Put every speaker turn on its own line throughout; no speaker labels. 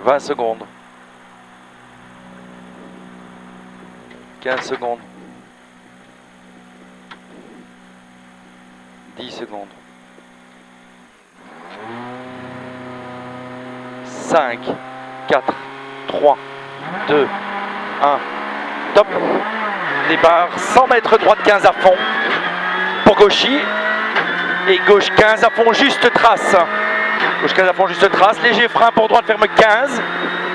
20 secondes. 15 secondes. 10 secondes. 5, 4, 3, 2, 1. Top. Départ 100 mètres, droite 15 à fond pour Gauchy. Et gauche 15 à fond, juste trace. Gauche 15 à fond, juste trace. Léger frein pour droite, ferme 15.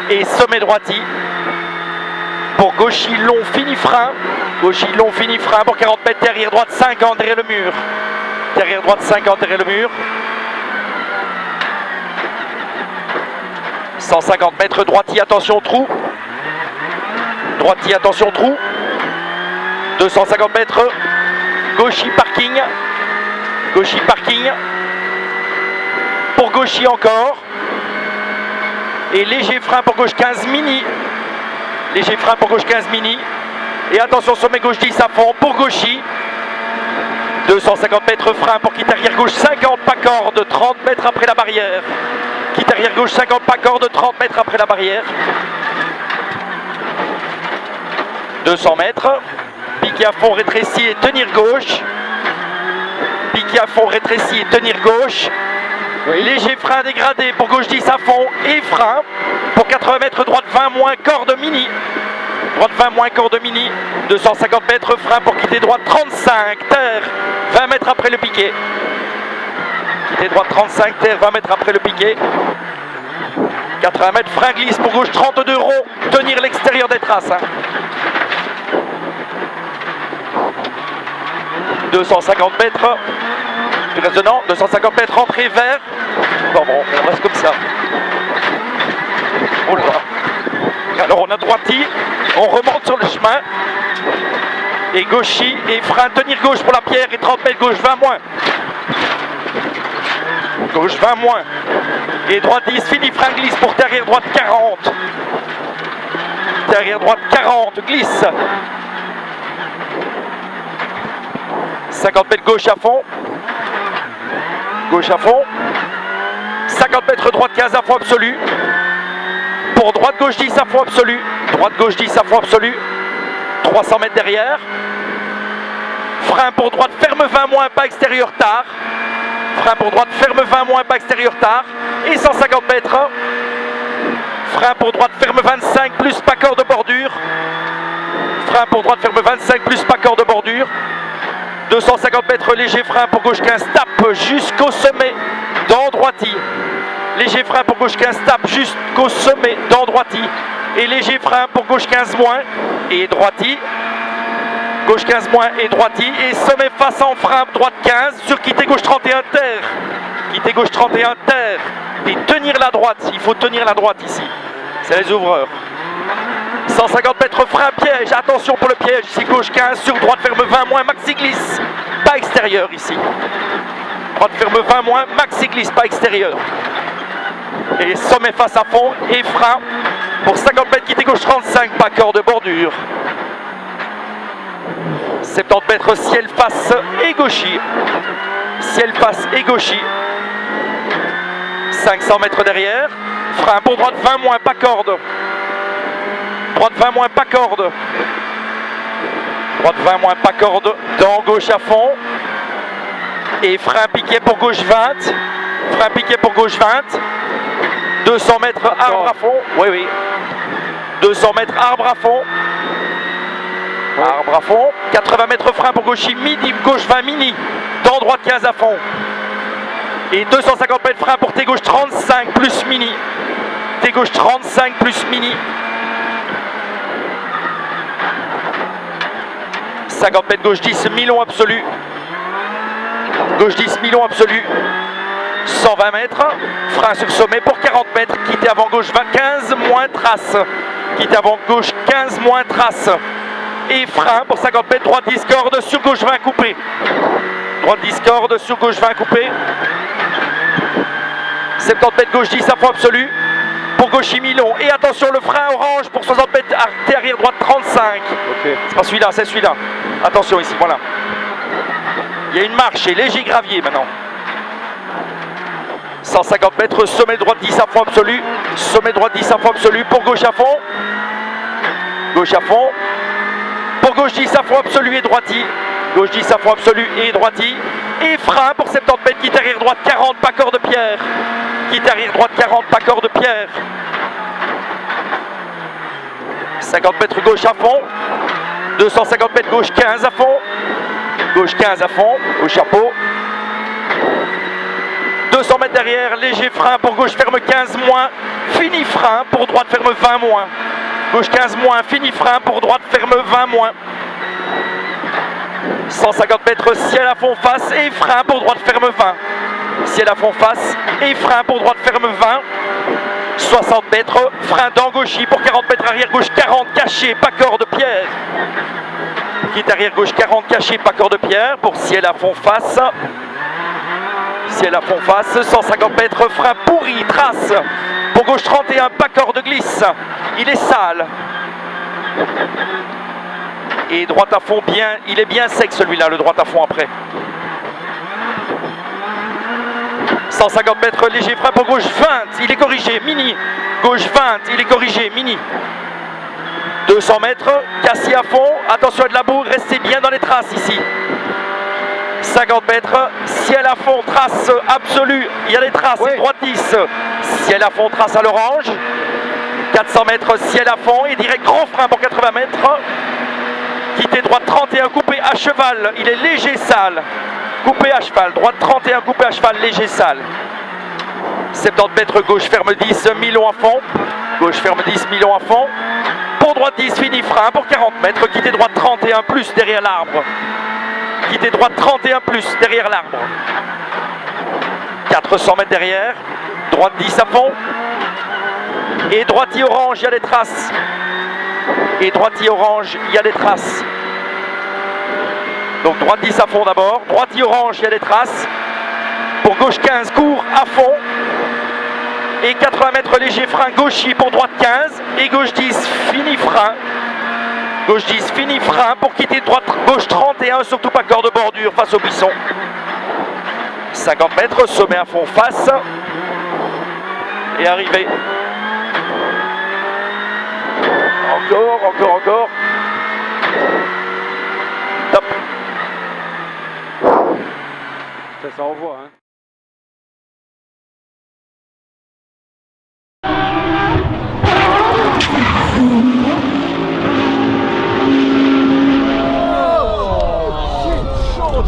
Et sommet droiti. Pour Gauchy, long, fini frein. Gauchy, long, fini frein pour 40 mètres. Derrière droite 50, derrière le mur. Derrière droite 50, derrière le mur. 150 mètres, droiti, attention, trou. Droiti, attention, trou. 250 mètres. Gauchy, parking. Gauchy, parking. Pour Gauchy encore. Et léger frein pour gauche 15 mini. Léger frein pour gauche 15 mini. Et attention, sommet gauche 10 à fond pour Gauchy. 250 mètres frein pour quitte arrière gauche 50 pas corde, 30 mètres après la barrière. Quitte arrière gauche 50 pas corde, 30 mètres après la barrière. 200 mètres. Piquer à fond, rétréci et tenir gauche. Piquer à fond, rétréci et tenir gauche. Oui. Léger frein dégradé pour gauche 10 à fond et frein. Pour 80 mètres, droite 20 moins corde mini. Droite 20 moins corde mini. 250 mètres, frein pour quitter droite 35, terre 20 mètres après le piquet. Quitter droite 35, terre 20 mètres après le piquet. 80 mètres, frein glisse pour gauche 32 rond. Tenir l'extérieur des traces. 250 mètres. Du résonant, 250 mètres, entrée vert. Bon, on reste comme ça. Oh là là. Alors on a droiti, on remonte sur le chemin. Et Gauchy et frein, tenir gauche pour la pierre et 30 mètres gauche 20 moins. Gauche 20 moins. Et droite 10, fini, frein glisse pour derrière droite 40. Derrière droite 40, glisse. 50 mètres gauche à fond. Gauche à fond. 50 mètres droite 15 à fond absolu. Pour droite gauche 10 à fond absolu. Droite gauche 10 à fond absolu. 300 mètres derrière. Frein pour droite, ferme 20 moins, pas extérieur tard. Frein pour droite, ferme 20 moins, pas extérieur tard. Et 150 mètres. Frein pour droite, ferme 25 plus pas corde de bordure. Frein pour droite, ferme 25 plus pas corde de bordure. 250 mètres, léger frein pour gauche 15, tape jusqu'au sommet dans droiti. Léger frein pour gauche 15, tape jusqu'au sommet dans droiti. Et léger frein pour gauche 15 moins et droiti. Gauche 15 moins et droiti. Et sommet face en frein, droite 15 sur quitter gauche 31 terre. Quitter gauche 31 terre. Et tenir la droite, il faut tenir la droite ici. C'est les ouvreurs. 150 mètres frein piège, attention pour le piège, ici gauche 15, sur droite ferme 20 moins, maxi glisse, pas extérieur ici. Droite ferme 20 moins, maxi glisse, pas extérieur. Et sommet face à fond et frein pour 50 mètres, quitter gauche 35, pas corde de bordure. 70 mètres, ciel face et Gauchy. Ciel face et Gauchy. 500 mètres derrière, frein pour droite 20 moins, pas corde. Droite 20 moins, pas corde. Droite 20 moins, pas corde. Dans gauche à fond. Et frein piqué pour gauche 20. Frein piqué pour gauche 20. 200 mètres, arbre à fond. Oui, oui. 200 mètres, arbre à fond. Arbre à fond. 80 mètres, frein pour Gauchy, midi, gauche 20 mini. Dans droite 15 à fond. Et 250 mètres, frein pour T gauche 35 plus mini. T gauche 35 plus mini. 50 mètres gauche 10, mi-long absolu. Gauche 10, mi-long absolu. 120 mètres. Frein sur sommet pour 40 mètres. Quitter avant gauche 20, 15 moins trace. Quitter avant gauche 15 moins trace. Et frein pour 50 mètres. Droite 10 corde sur gauche 20 coupé. Droite 10 corde sur gauche 20 coupé. 70 mètres gauche 10 à fond absolu. Pour Gauchy mi-long. Et attention, le frein orange pour 60 mètres, arrière droite 35. Okay. C'est pas celui-là, c'est celui-là. Attention ici, voilà. Il y a une marche et léger gravier maintenant. 150 mètres, sommet droite 10 à fond absolu. Sommet droite 10 à fond absolu. Pour gauche à fond. Gauche à fond. Pour gauche 10 à fond absolu et droiti. Gauche 10 à fond absolu et droiti. Et frein pour 70 mètres, quitte arrière droite 40, pas corps de pierre. Quitte arrière droite 40, pas corps de pierre. 50 mètres gauche à fond. 250 mètres gauche 15 à fond. Gauche 15 à fond, au chapeau. 200 mètres derrière, léger frein pour gauche ferme 15 moins. Fini frein pour droite ferme 20 moins. Gauche 15 moins, fini frein pour droite ferme 20 moins. 150 mètres, ciel à fond face et frein pour droite ferme 20. Ciel à fond face et frein pour droite ferme 20. 60 mètres, frein d'engauchis pour 40 mètres arrière gauche 40, caché, pas corps de pierre. Quitte arrière gauche 40, caché, pas corps de pierre pour ciel à fond face. Ciel à fond face, 150 mètres, frein pourri, trace. Pour gauche 31, pas corps de glisse. Il est sale. Et droite à fond bien, il est bien sec celui-là, le droite à fond après. 150 mètres, léger frein pour gauche 20, il est corrigé, mini. Gauche 20, il est corrigé, mini. 200 mètres, cassis à fond, attention à de la boue, restez bien dans les traces ici. 50 mètres, ciel à fond, trace absolue, il y a des traces, oui. Droite 10, ciel à fond, trace à l'orange. 400 mètres, ciel à fond et direct grand frein pour 80 mètres. Quitter droite 31, coupé à cheval, il est léger sale. Coupé à cheval, droite 31, coupé à cheval, léger sale. 70 mètres, gauche ferme 10, Milon à fond. Gauche ferme 10, Milon à fond. Pour droite 10, fini frein pour 40 mètres. Quitter droite 31 plus derrière l'arbre. Quitter droite 31 plus derrière l'arbre. 400 mètres derrière. Droite 10 à fond. Et droiti orange, il y a des traces. Et droiti orange, il y a des traces. Donc droite 10 à fond d'abord. Droiti orange, il y a des traces. Pour gauche 15, court à fond. Et 80 mètres léger frein gauchi pour droite 15. Et gauche 10, fini frein. Gauche 10, fini frein pour quitter droite gauche 31, surtout pas corps de bordure face au buisson. 50 mètres, sommet à fond face. Et arrivé. Encore. Top.
Ça s'envoie, hein.
Oh, shit, chaud.